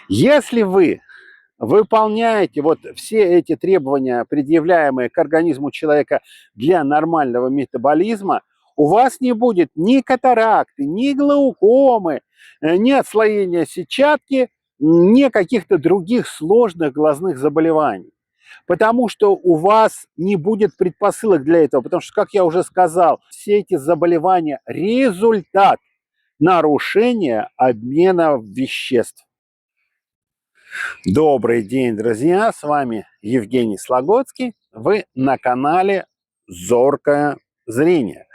Если вы выполняете вот все эти требования, предъявляемые к организму человека для нормального метаболизма, у вас не будет ни катаракты, ни глаукомы, ни отслоения сетчатки, ни каких-то других сложных глазных заболеваний. Потому что у вас не будет предпосылок для этого. Потому что, как я уже сказал, все эти заболевания – результат нарушения обмена веществ. Добрый день, друзья! С вами Евгений Слогодский. Вы на канале «Зоркое зрение».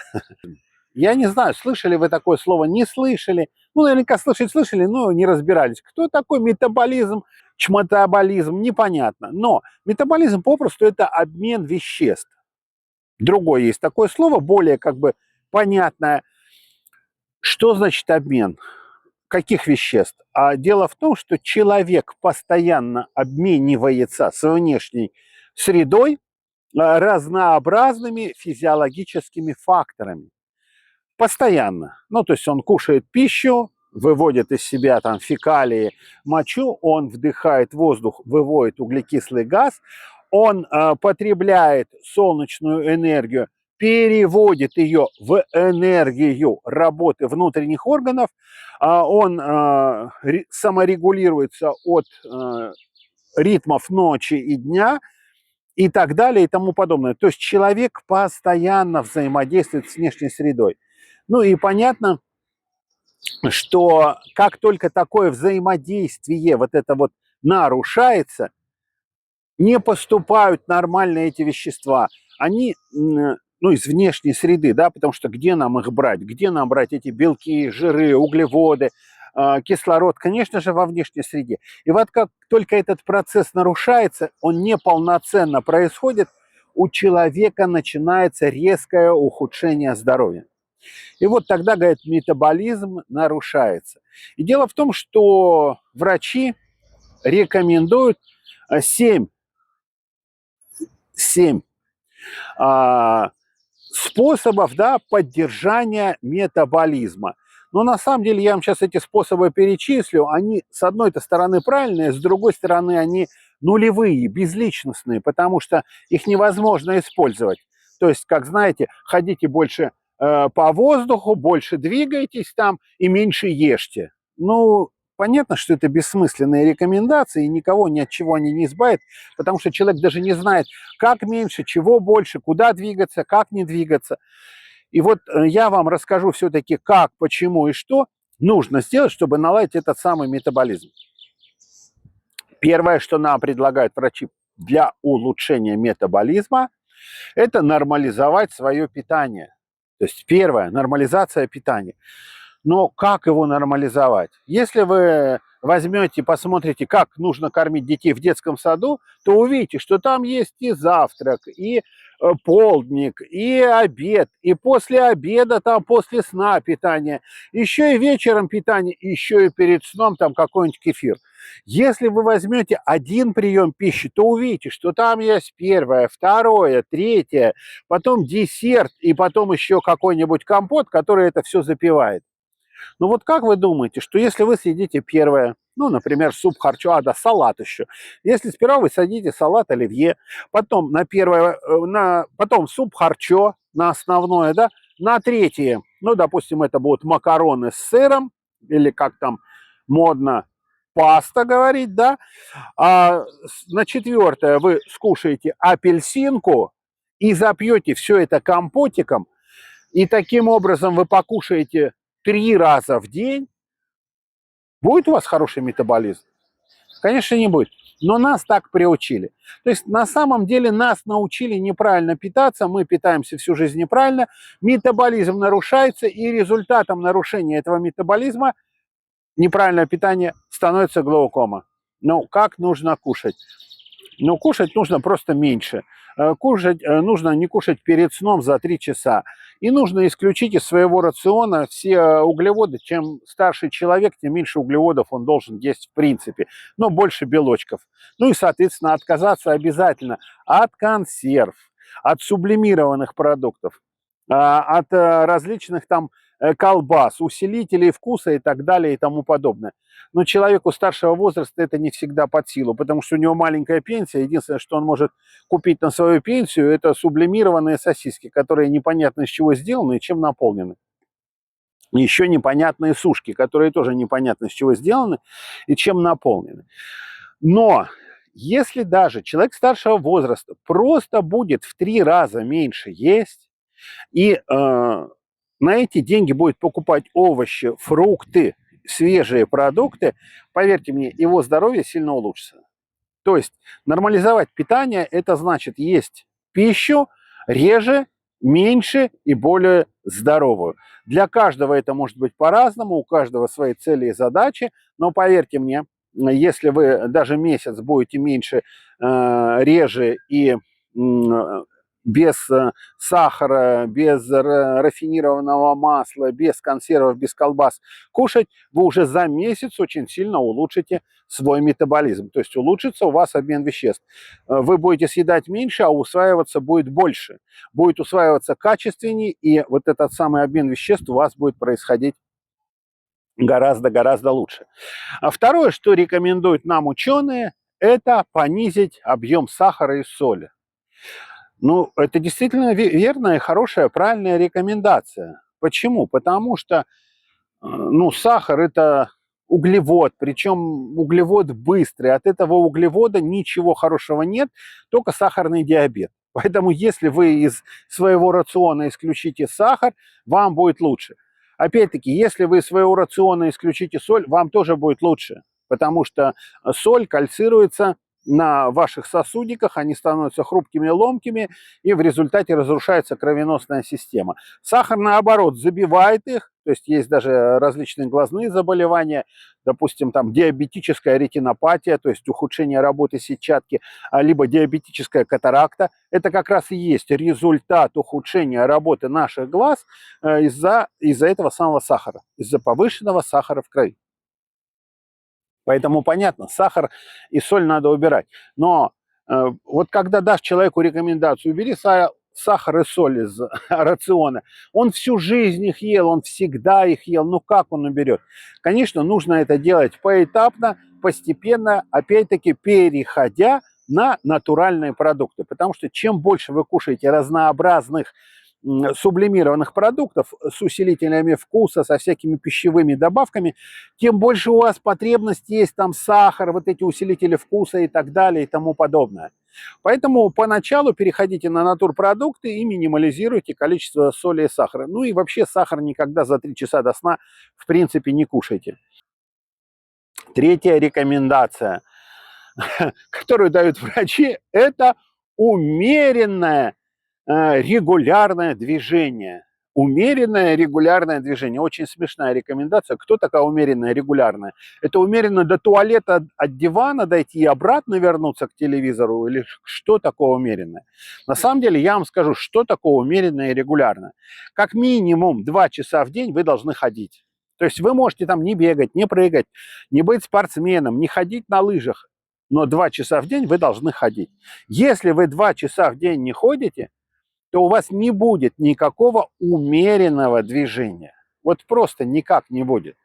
Я не знаю, слышали вы такое слово, не слышали. Ну, наверняка слышали, но не разбирались. Кто такой метаболизм, чмотаболизм, непонятно. Но метаболизм попросту это обмен веществ. Другое есть такое слово, более как бы понятное. Что значит обмен? Каких веществ? А дело в том, что человек постоянно обменивается с внешней средой разнообразными физиологическими факторами. Постоянно. Ну, то есть он кушает пищу, выводит из себя там фекалии, мочу, он вдыхает воздух, выводит углекислый газ, он потребляет солнечную энергию, переводит ее в энергию работы внутренних органов, он саморегулируется от ритмов ночи и дня и так далее и тому подобное. То есть человек постоянно взаимодействует с внешней средой. Ну и понятно, что как только такое взаимодействие вот это вот нарушается, не поступают нормально эти вещества. Они, ну, из внешней среды, да, потому что где нам их брать? Где нам брать эти белки, жиры, углеводы, кислород? Конечно же, во внешней среде. И вот как только этот процесс нарушается, он неполноценно происходит, у человека начинается резкое ухудшение здоровья. И вот тогда, говорит, метаболизм нарушается. И дело в том, что врачи рекомендуют 7 способов, да, поддержания метаболизма. Но на самом деле я вам сейчас эти способы перечислю. Они с одной стороны правильные, с другой стороны они нулевые, безличностные, потому что их невозможно использовать. То есть, как знаете, ходите больше по воздуху, больше двигайтесь там и меньше ешьте. Ну, понятно, что это бессмысленные рекомендации, и никого ни от чего они не избавят, потому что человек даже не знает, как меньше, чего больше, куда двигаться, как не двигаться. И вот я вам расскажу все-таки, как, почему и что нужно сделать, чтобы наладить этот самый метаболизм. Первое, что нам предлагают врачи для улучшения метаболизма, это нормализовать свое питание. То есть первое – нормализация питания. Но как его нормализовать? Если вы возьмете, посмотрите, как нужно кормить детей в детском саду, то увидите, что там есть и завтрак, и полдник, и обед, и после обеда, там после сна питание, еще и вечером питание, еще и перед сном там какой-нибудь кефир. Если вы возьмете один прием пищи, то увидите, что там есть первое, второе, третье, потом десерт и потом еще какой-нибудь компот, который это все запивает. Ну вот как вы думаете, что если вы съедите первое, ну, например, суп харчо, да, салат еще. Если сперва вы садите салат оливье, потом на первое, потом суп харчо на основное, да, на третье, ну, допустим, это будут макароны с сыром, или как там модно, паста говорить, да, а на четвертое вы скушаете апельсинку и запьете все это компотиком, и таким образом вы покушаете 3 раза в день, будет у вас хороший метаболизм? Конечно, не будет. Но нас так приучили. То есть на самом деле нас научили неправильно питаться, мы питаемся всю жизнь неправильно, метаболизм нарушается, и результатом нарушения этого метаболизма неправильное питание становится глаукома. Ну, как нужно кушать? Ну, кушать нужно просто меньше. Кушать нужно не кушать перед сном за 3 часа. И нужно исключить из своего рациона все углеводы. Чем старше человек, тем меньше углеводов он должен есть в принципе, но больше белочков. Ну и, соответственно, отказаться обязательно от консерв, от сублимированных продуктов, от различных там колбас, усилителей вкуса и так далее и тому подобное. Но человеку старшего возраста это не всегда под силу, потому что у него маленькая пенсия. Единственное, что он может купить на свою пенсию, это сублимированные сосиски, которые непонятно из чего сделаны и чем наполнены. Еще непонятные сушки, которые тоже непонятно из чего сделаны и чем наполнены. Но если даже человек старшего возраста просто будет в 3 раза меньше есть и на эти деньги будет покупать овощи, фрукты, свежие продукты, поверьте мне, его здоровье сильно улучшится. То есть нормализовать питание – это значит есть пищу реже, меньше и более здоровую. Для каждого это может быть по-разному, у каждого свои цели и задачи, но поверьте мне, если вы даже месяц будете меньше, реже и без сахара, без рафинированного масла, без консервов, без колбас кушать, вы уже за месяц очень сильно улучшите свой метаболизм. То есть улучшится у вас обмен веществ. Вы будете съедать меньше, а усваиваться будет больше. Будет усваиваться качественнее, и вот этот самый обмен веществ у вас будет происходить гораздо-гораздо лучше. А второе, что рекомендуют нам ученые, это понизить объем сахара и соли. Ну, это действительно верная, хорошая, правильная рекомендация. Почему? Потому что, ну, сахар – это углевод, причем углевод быстрый. От этого углевода ничего хорошего нет, только сахарный диабет. Поэтому если вы из своего рациона исключите сахар, вам будет лучше. Опять-таки, если вы из своего рациона исключите соль, вам тоже будет лучше, потому что соль кальцируется на ваших сосудиках, они становятся хрупкими, ломкими, и в результате разрушается кровеносная система. Сахар, наоборот, забивает их, то есть есть даже различные глазные заболевания, допустим, там диабетическая ретинопатия, то есть ухудшение работы сетчатки, либо диабетическая катаракта. Это как раз и есть результат ухудшения работы наших глаз из-за этого самого сахара, из-за повышенного сахара в крови. Поэтому понятно, сахар и соль надо убирать. Но вот когда дашь человеку рекомендацию, убери сахар и соль из рациона, он всю жизнь их ел, он всегда их ел, ну как он уберет? Конечно, нужно это делать поэтапно, постепенно, опять-таки переходя на натуральные продукты. Потому что чем больше вы кушаете разнообразных сублимированных продуктов с усилителями вкуса, со всякими пищевыми добавками, тем больше у вас потребность есть там сахар, вот эти усилители вкуса и так далее и тому подобное. Поэтому поначалу переходите на натурпродукты и минимализируйте количество соли и сахара. Ну и вообще сахар никогда за 3 часа до сна в принципе не кушайте. Третья рекомендация, которую дают врачи, это умеренное регулярное движение. Умеренное регулярное движение. Очень смешная рекомендация. Кто такая умеренная регулярная? Это умеренно до туалета от дивана дойти и обратно вернуться к телевизору? Или что такое умеренное? На самом деле я вам скажу, что такое умеренное и регулярное. Как минимум 2 часа в день вы должны ходить. То есть вы можете там не бегать, не прыгать, не быть спортсменом, не ходить на лыжах. Но 2 часа в день вы должны ходить. Если вы 2 часа в день не ходите, то у вас не будет никакого умеренного движения. Вот просто никак не будет.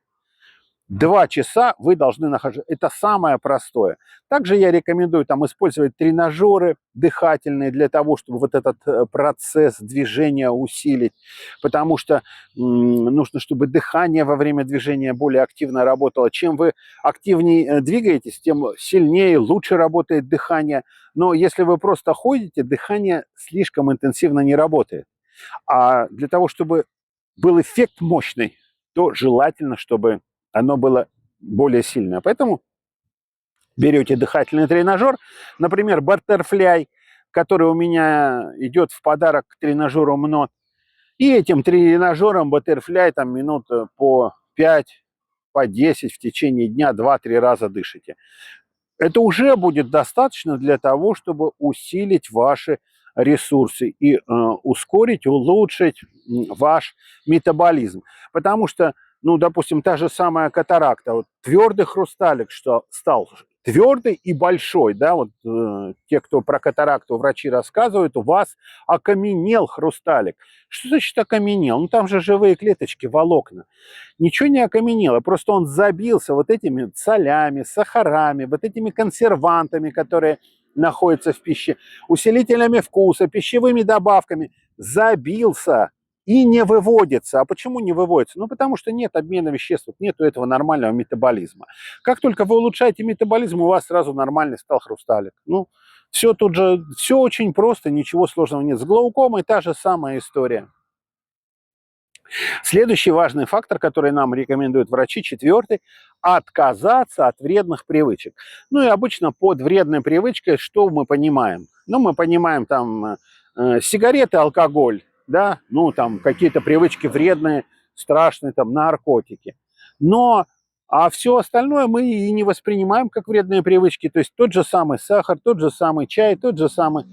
2 часа вы должны находиться. Это самое простое. Также я рекомендую там использовать тренажеры дыхательные для того, чтобы вот этот процесс движения усилить. Потому что нужно, чтобы дыхание во время движения более активно работало. Чем вы активнее двигаетесь, тем сильнее, лучше работает дыхание. Но если вы просто ходите, дыхание слишком интенсивно не работает. А для того, чтобы был эффект мощный, то желательно, чтобы оно было более сильное. Поэтому берете дыхательный тренажер, например, Butterfly, который у меня идет в подарок к тренажеру МНОТ. И этим тренажером Butterfly там минут по 5, по 10 в течение дня 2-3 раза дышите. Это уже будет достаточно для того, чтобы усилить ваши ресурсы и ускорить, улучшить ваш метаболизм. Потому что, ну, допустим, та же самая катаракта, вот твердый хрусталик, что стал твердый и большой, да, вот те, кто про катаракту врачи рассказывают, у вас окаменел хрусталик. Что значит окаменел? Ну, там же живые клеточки, волокна. Ничего не окаменело, просто он забился вот этими солями, сахарами, вот этими консервантами, которые находятся в пище, усилителями вкуса, пищевыми добавками, забился и не выводится. А почему не выводится? Ну, потому что нет обмена веществ, нету этого нормального метаболизма. Как только вы улучшаете метаболизм, у вас сразу нормальный стал хрусталик. Ну, все тут же, все очень просто, ничего сложного нет. С глаукомой та же самая история. Следующий важный фактор, который нам рекомендуют врачи, четвертый, отказаться от вредных привычек. Ну и обычно под вредной привычкой что мы понимаем? Ну, мы понимаем там сигареты, алкоголь, да, ну там какие-то привычки вредные, страшные, там наркотики. Но а все остальное мы и не воспринимаем как вредные привычки. То есть тот же самый сахар, тот же самый чай, тот же самый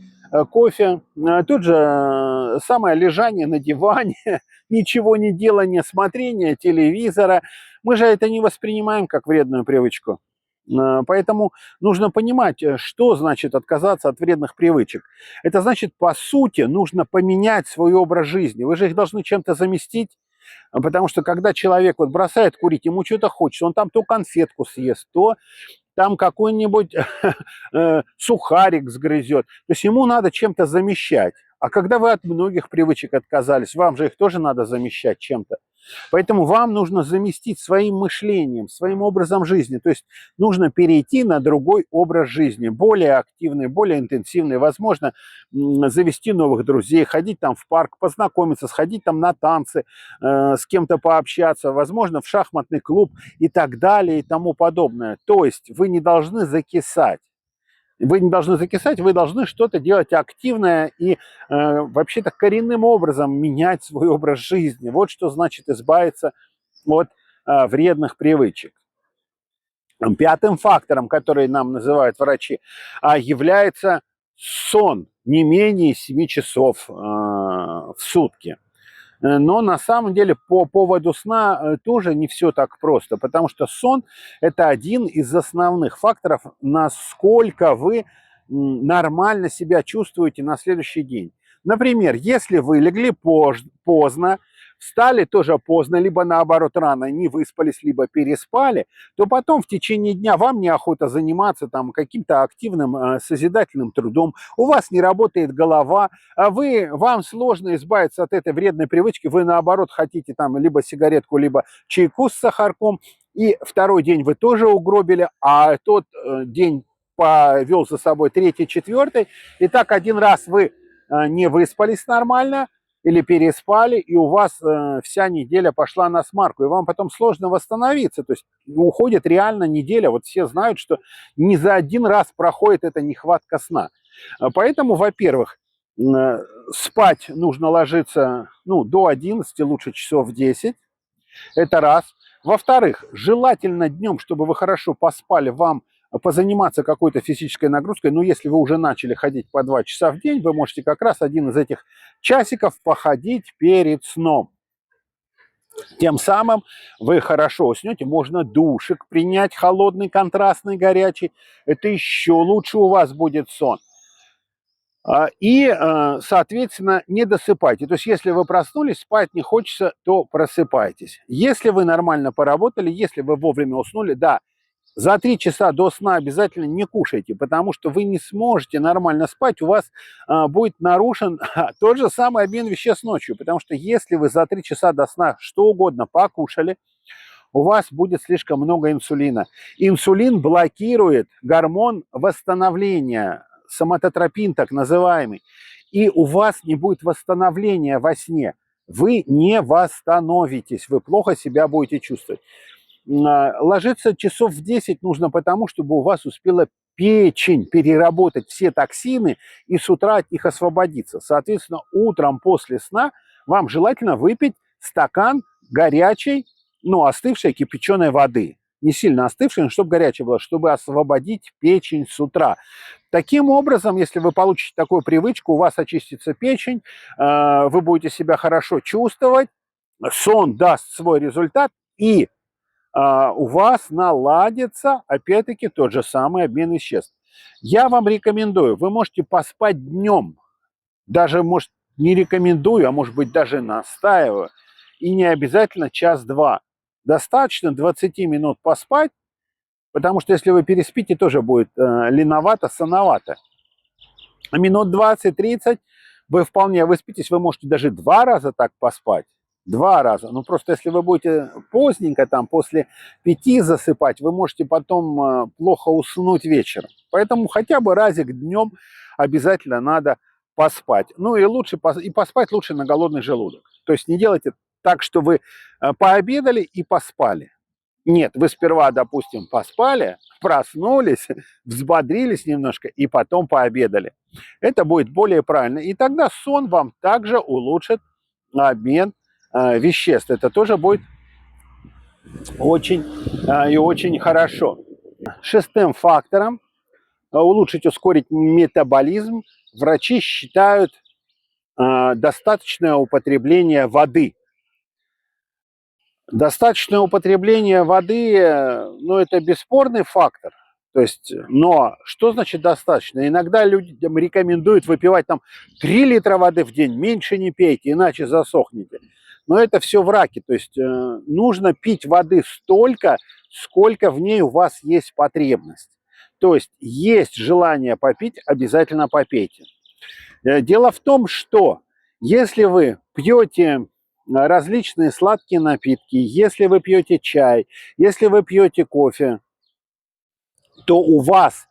кофе, тот же самое лежание на диване, ничего не делание, смотрение телевизора. Мы же это не воспринимаем как вредную привычку. Поэтому нужно понимать, что значит отказаться от вредных привычек. Это значит, по сути, нужно поменять свой образ жизни. Вы же их должны чем-то заместить. Потому что когда человек вот бросает курить, ему что-то хочется, он там то конфетку съест, то там какой-нибудь сухарик сгрызет. То есть ему надо чем-то замещать. А когда вы от многих привычек отказались, вам же их тоже надо замещать чем-то. Поэтому вам нужно заместить своим мышлением, своим образом жизни. То есть нужно перейти на другой образ жизни, более активный, более интенсивный. Возможно, завести новых друзей, ходить там в парк, познакомиться, сходить там на танцы, с кем-то пообщаться, возможно, в шахматный клуб и так далее и тому подобное. То есть вы не должны закисать. Вы не должны закисать, вы должны что-то делать активное и вообще-то коренным образом менять свой образ жизни. Вот что значит избавиться от вредных привычек. Пятым фактором, который нам называют врачи, является сон не менее 7 часов в сутки. Но на самом деле по поводу сна тоже не все так просто, потому что сон – это один из основных факторов, насколько вы нормально себя чувствуете на следующий день. Например, если вы легли поздно, встали тоже поздно, либо наоборот рано, не выспались, либо переспали, то потом в течение дня вам неохота заниматься там каким-то активным созидательным трудом, у вас не работает голова, а вам сложно избавиться от этой вредной привычки, вы наоборот хотите там либо сигаретку, либо чайку с сахарком, и второй день вы тоже угробили, а тот день повел за собой третий, четвертый, и так один раз вы не выспались нормально, или переспали, и у вас вся неделя пошла на смарку, и вам потом сложно восстановиться. То есть уходит реально неделя. Вот все знают, что не за один раз проходит эта нехватка сна. Поэтому, во-первых, спать нужно ложиться до 11, лучше часов в 10. Это раз. Во-вторых, желательно днем, чтобы вы хорошо поспали, вам позаниматься какой-то физической нагрузкой. Но если вы уже начали ходить по 2 часа в день, вы можете как раз один из этих часиков походить перед сном. Тем самым вы хорошо уснете, можно душик принять, холодный, контрастный, горячий. Это еще лучше у вас будет сон. И, соответственно, не досыпайте. То есть, если вы проснулись, спать не хочется, то просыпайтесь. Если вы нормально поработали, если вы вовремя уснули, да, за 3 часа до сна обязательно не кушайте, потому что вы не сможете нормально спать, у вас будет нарушен тот же самый обмен веществ ночью. Потому что если вы за 3 часа до сна что угодно покушали, у вас будет слишком много инсулина. Инсулин блокирует гормон восстановления, соматотропин так называемый, и у вас не будет восстановления во сне. Вы не восстановитесь, вы плохо себя будете чувствовать. Ложиться часов в 10 нужно потому, чтобы у вас успела печень переработать все токсины и с утра от них освободиться. Соответственно, утром после сна вам желательно выпить стакан горячей, остывшей кипяченой воды. Не сильно остывшей, но чтобы горячая была, чтобы освободить печень с утра. Таким образом, если вы получите такую привычку, у вас очистится печень, вы будете себя хорошо чувствовать, сон даст свой результат, и у вас наладится, опять-таки, тот же самый обмен веществ. Я вам рекомендую, вы можете поспать днем, даже, может, не рекомендую, а может быть, даже настаиваю, и не обязательно час-два. Достаточно 20 минут поспать, потому что если вы переспите, тоже будет леновато, соновато. Минут 20-30 вы вполне выспитесь, вы можете даже 2 раза так поспать. 2 раза. Ну, просто если вы будете поздненько, там, после 5 засыпать, вы можете потом плохо уснуть вечером. Поэтому хотя бы разик днем обязательно надо поспать. Ну, и лучше и поспать лучше на голодный желудок. То есть не делайте так, что вы пообедали и поспали. Нет, вы сперва, допустим, поспали, проснулись, взбодрились немножко и потом пообедали. Это будет более правильно. И тогда сон вам также улучшит обмен веществ. Это тоже будет очень и очень хорошо. Шестым фактором улучшить, ускорить метаболизм врачи считают достаточное употребление воды. Достаточное употребление воды, ну, это бесспорный фактор. То есть, но что значит достаточно? Иногда людям рекомендуют выпивать там 3 литра воды в день, меньше не пейте, иначе засохнете. Но это все враки. То есть нужно пить воды столько, сколько в ней у вас есть потребность. То есть есть желание попить, обязательно попейте. Дело в том, что если вы пьете различные сладкие напитки, если вы пьете чай, если вы пьете кофе, то у вас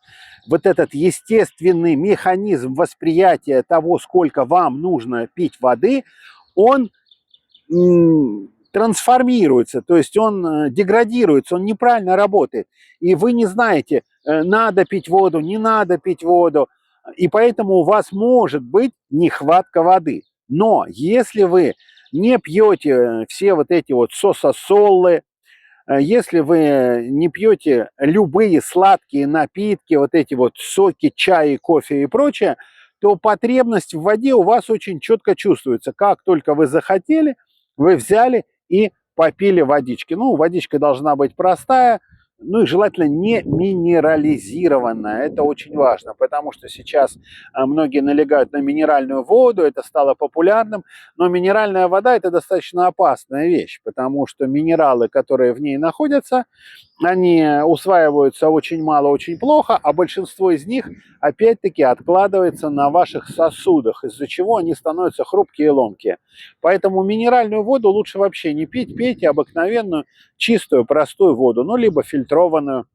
вот этот естественный механизм восприятия того, сколько вам нужно пить воды, он трансформируется, то есть он деградируется, он неправильно работает. И вы не знаете, надо пить воду, не надо пить воду, и поэтому у вас может быть нехватка воды. Но если вы не пьете все вот эти вот сососолы, если вы не пьете любые сладкие напитки, вот эти вот соки, чай, кофе и прочее, то потребность в воде у вас очень четко чувствуется. Как только вы захотели, вы взяли и попили водички. Ну, водичка должна быть простая, ну и желательно не минерализированная. Это очень важно, потому что сейчас многие налегают на минеральную воду, это стало популярным, но минеральная вода – это достаточно опасная вещь, потому что минералы, которые в ней находятся, они усваиваются очень мало, очень плохо, а большинство из них опять-таки откладывается на ваших сосудах, из-за чего они становятся хрупкие и ломкие. Поэтому минеральную воду лучше вообще не пить, пейте обыкновенную, чистую, простую воду, ну, либо фильтрованную,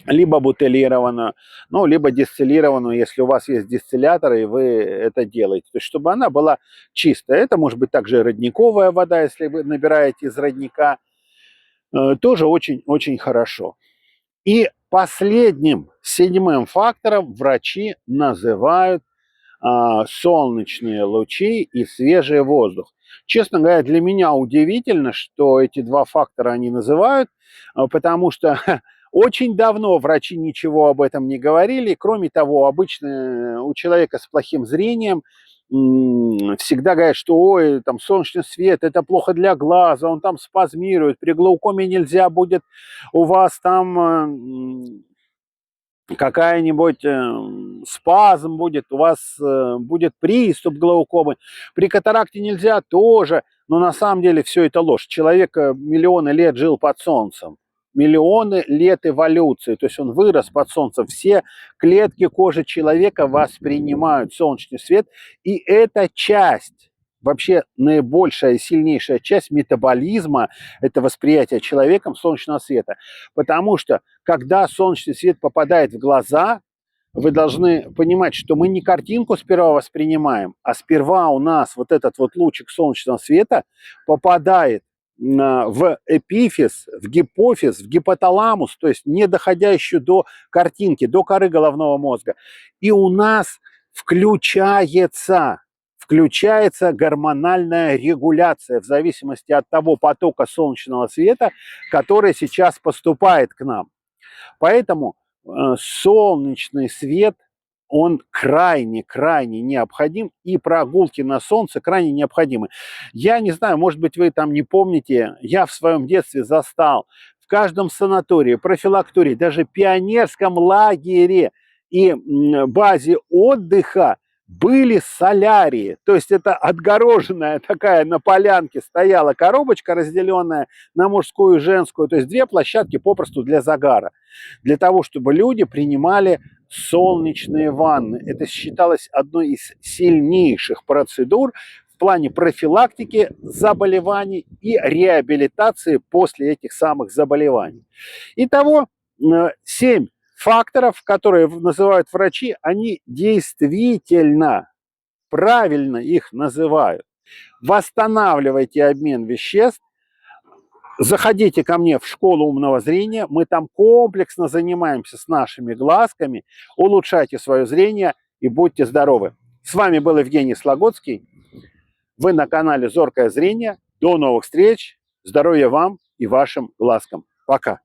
либо бутилированную, ну, либо дистиллированную, если у вас есть дистилляторы, и вы это делаете. То есть, чтобы она была чистая. Это может быть также родниковая вода, если вы набираете из родника, тоже очень-очень хорошо. И последним, седьмым фактором врачи называют солнечные лучи и свежий воздух. Честно говоря, для меня удивительно, что эти два фактора они называют, потому что очень давно врачи ничего об этом не говорили. Кроме того, обычно у человека с плохим зрением всегда говорят, что ой, там солнечный свет, это плохо для глаза, он там спазмирует, при глаукоме нельзя будет у вас там какая-нибудь спазм будет, у вас будет приступ глаукомы. При катаракте нельзя тоже, но на самом деле все это ложь. Человек миллионы лет жил под солнцем, миллионы лет эволюции, то есть он вырос под солнцем. Все клетки кожи человека воспринимают солнечный свет, и это часть, вообще наибольшая, сильнейшая часть метаболизма, это восприятие человеком солнечного света. Потому что когда солнечный свет попадает в глаза, вы должны понимать, что мы не картинку сперва воспринимаем, а сперва у нас вот этот вот лучик солнечного света попадает в эпифиз, в гипофиз, в гипоталамус, то есть не доходя еще до картинки, до коры головного мозга. И у нас включается гормональная регуляция в зависимости от того потока солнечного света, который сейчас поступает к нам. Поэтому солнечный свет, он крайне необходим, и прогулки на солнце крайне необходимы. Я не знаю, может быть, вы там не помните, я в своем детстве застал в каждом санатории, профилактории, даже пионерском лагере и базе отдыха были солярии. То есть это отгороженная такая на полянке стояла коробочка, разделенная на мужскую и женскую, то есть две площадки попросту для загара, для того, чтобы люди принимали солнечные ванны. Это считалось одной из сильнейших процедур в плане профилактики заболеваний и реабилитации после этих самых заболеваний. Итого 7 факторов, которые называют врачи, они действительно правильно их называют. Восстанавливайте обмен веществ, заходите ко мне в школу умного зрения, мы там комплексно занимаемся с нашими глазками, улучшайте свое зрение и будьте здоровы. С вами был Евгений Слогодский, вы на канале Зоркое зрение. До новых встреч, здоровья вам и вашим глазкам. Пока.